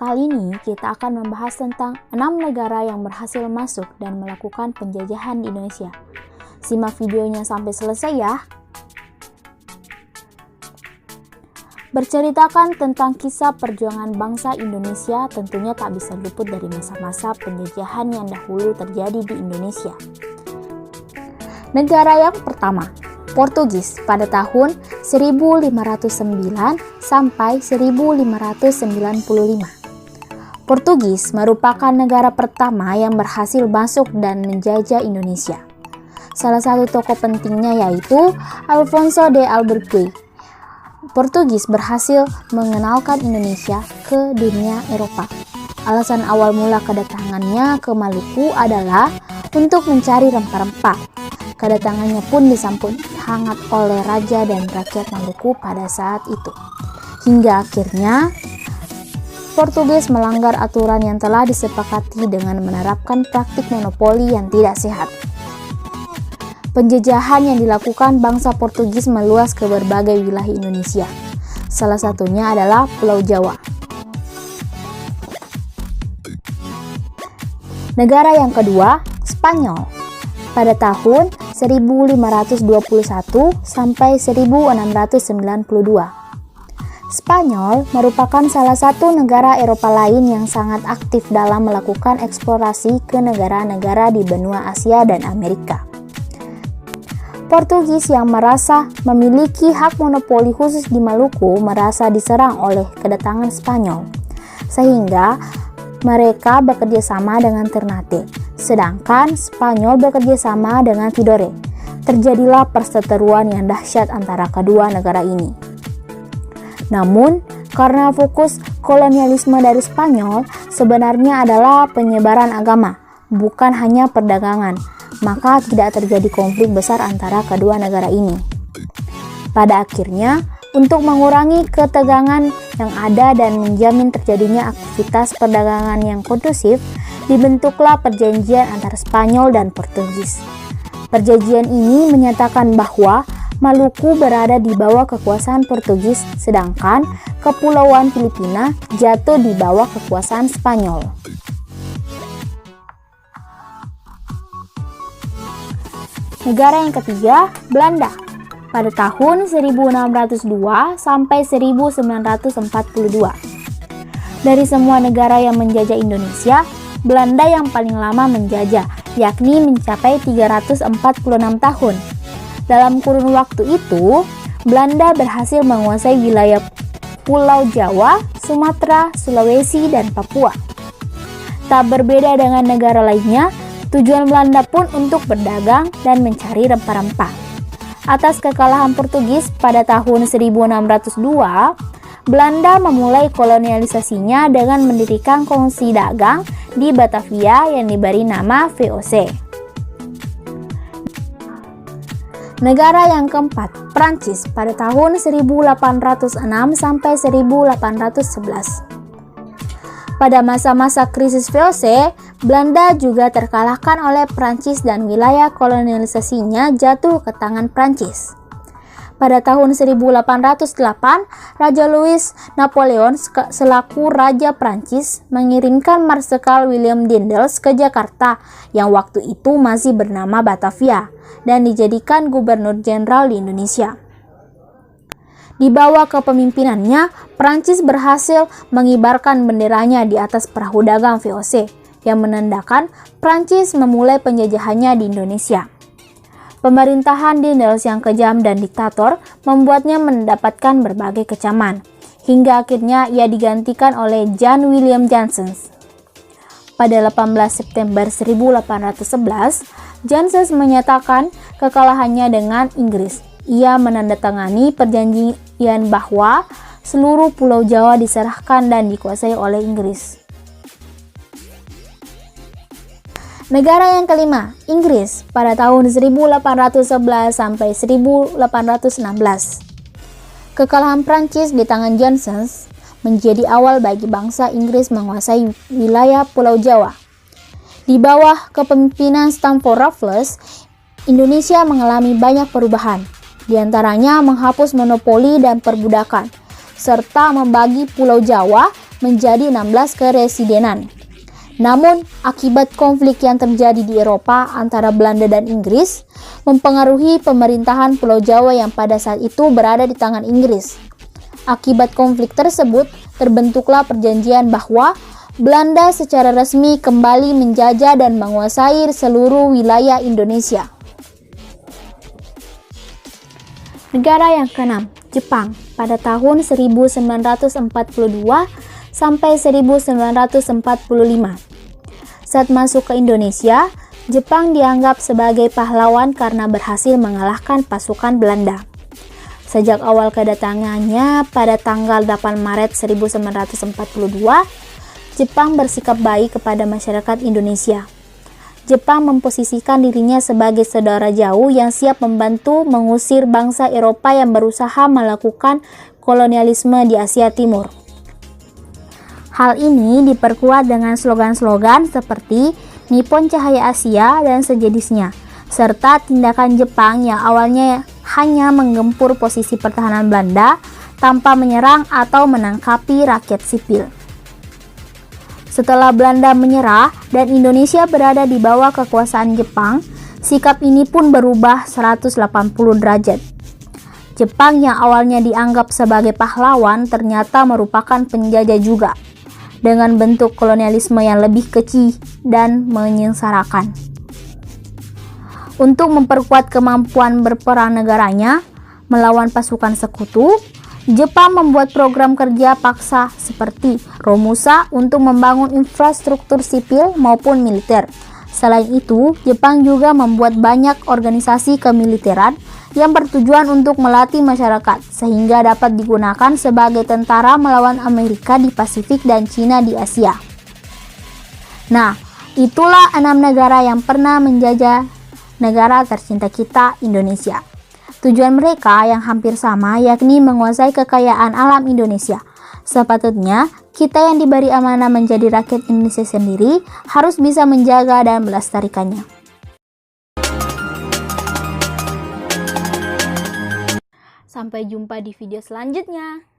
Kali ini kita akan membahas tentang 6 negara yang berhasil masuk dan melakukan penjajahan di Indonesia. Simak videonya sampai selesai ya. Berceritakan tentang kisah perjuangan bangsa Indonesia tentunya tak bisa luput dari masa-masa penjajahan yang dahulu terjadi di Indonesia. Negara yang pertama, Portugis pada tahun 1509 sampai 1595. Portugis merupakan negara pertama yang berhasil masuk dan menjajah Indonesia. Salah satu tokoh pentingnya yaitu Alfonso de Albuquerque. Portugis berhasil mengenalkan Indonesia ke dunia Eropa. Alasan awal mula kedatangannya ke Maluku adalah untuk mencari rempah-rempah. Kedatangannya pun disambut hangat oleh raja dan rakyat Maluku pada saat itu. Hingga akhirnya Portugis melanggar aturan yang telah disepakati dengan menerapkan praktik monopoli yang tidak sehat. Penjajahan yang dilakukan bangsa Portugis meluas ke berbagai wilayah Indonesia. Salah satunya adalah Pulau Jawa. Negara yang kedua, Spanyol. Pada tahun 1521 sampai 1692. Spanyol merupakan salah satu negara Eropa lain yang sangat aktif dalam melakukan eksplorasi ke negara-negara di benua Asia dan Amerika. Portugis yang merasa memiliki hak monopoli khusus di Maluku merasa diserang oleh kedatangan Spanyol, sehingga mereka bekerja sama dengan Ternate, sedangkan Spanyol bekerja sama dengan Tidore. Terjadilah perseteruan yang dahsyat antara kedua negara ini. Namun, karena fokus kolonialisme dari Spanyol sebenarnya adalah penyebaran agama, bukan hanya perdagangan, maka tidak terjadi konflik besar antara kedua negara ini. Pada akhirnya, untuk mengurangi ketegangan yang ada dan menjamin terjadinya aktivitas perdagangan yang kondusif, dibentuklah perjanjian antara Spanyol dan Portugis. Perjanjian ini menyatakan bahwa Maluku berada di bawah kekuasaan Portugis, sedangkan Kepulauan Filipina jatuh di bawah kekuasaan Spanyol. Negara yang ketiga, Belanda. Pada tahun 1602 sampai 1942. Dari semua negara yang menjajah Indonesia, Belanda yang paling lama menjajah, yakni mencapai 346 tahun. Dalam kurun waktu itu, Belanda berhasil menguasai wilayah Pulau Jawa, Sumatera, Sulawesi, dan Papua. Tak berbeda dengan negara lainnya, tujuan Belanda pun untuk berdagang dan mencari rempah-rempah. Atas kekalahan Portugis pada tahun 1602, Belanda memulai kolonialisasinya dengan mendirikan kongsi dagang di Batavia yang diberi nama VOC. Negara yang keempat, Prancis pada tahun 1806 sampai 1811. Pada masa-masa krisis VOC, Belanda juga terkalahkan oleh Prancis dan wilayah kolonialisasinya jatuh ke tangan Prancis. Pada tahun 1808, Raja Louis Napoleon selaku Raja Prancis mengirimkan Marsekal William Daendels ke Jakarta yang waktu itu masih bernama Batavia dan dijadikan Gubernur Jenderal di Indonesia. Di bawah kepemimpinannya, Prancis berhasil mengibarkan benderanya di atas perahu dagang VOC yang menandakan Prancis memulai penjajahannya di Indonesia. Pemerintahan Daendels yang kejam dan diktator membuatnya mendapatkan berbagai kecaman, hingga akhirnya ia digantikan oleh John William Johnson. Pada 18 September 1811, Johnson menyatakan kekalahannya dengan Inggris. Ia menandatangani perjanjian bahwa seluruh Pulau Jawa diserahkan dan dikuasai oleh Inggris. Negara yang kelima, Inggris pada tahun 1811 sampai 1816. Kekalahan Prancis di tangan Johnson menjadi awal bagi bangsa Inggris menguasai wilayah Pulau Jawa. Di bawah kepemimpinan Stamford Raffles, Indonesia mengalami banyak perubahan, di antaranya menghapus monopoli dan perbudakan, serta membagi Pulau Jawa menjadi 16 keresidenan. Namun, akibat konflik yang terjadi di Eropa antara Belanda dan Inggris mempengaruhi pemerintahan Pulau Jawa yang pada saat itu berada di tangan Inggris. Akibat konflik tersebut, terbentuklah perjanjian bahwa Belanda secara resmi kembali menjajah dan menguasai seluruh wilayah Indonesia. Negara yang keenam, Jepang, pada tahun 1942 sampai 1945. Saat masuk ke Indonesia, Jepang dianggap sebagai pahlawan karena berhasil mengalahkan pasukan Belanda. Sejak awal kedatangannya pada tanggal 8 Maret 1942, Jepang bersikap baik kepada masyarakat Indonesia. Jepang memposisikan dirinya sebagai saudara jauh yang siap membantu mengusir bangsa Eropa yang berusaha melakukan kolonialisme di Asia Timur. Hal ini diperkuat dengan slogan-slogan seperti Nippon Cahaya Asia dan sejenisnya, serta tindakan Jepang yang awalnya hanya menggempur posisi pertahanan Belanda tanpa menyerang atau menangkapi rakyat sipil. Setelah Belanda menyerah dan Indonesia berada di bawah kekuasaan Jepang, sikap ini pun berubah 180 derajat. Jepang yang awalnya dianggap sebagai pahlawan ternyata merupakan penjajah juga, dengan bentuk kolonialisme yang lebih keji dan menyengsarakan. Untuk memperkuat kemampuan berperang negaranya melawan pasukan sekutu, Jepang membuat program kerja paksa seperti Romusa untuk membangun infrastruktur sipil maupun militer. Selain itu, Jepang juga membuat banyak organisasi kemiliteran yang bertujuan untuk melatih masyarakat sehingga dapat digunakan sebagai tentara melawan Amerika di Pasifik dan Cina di Asia. Nah, itulah 6 negara yang pernah menjajah negara tercinta kita, Indonesia. Tujuan mereka yang hampir sama, yakni menguasai kekayaan alam Indonesia. Sepatutnya, kita yang diberi amanah menjadi rakyat Indonesia sendiri harus bisa menjaga dan melestarikannya. Sampai jumpa di video selanjutnya.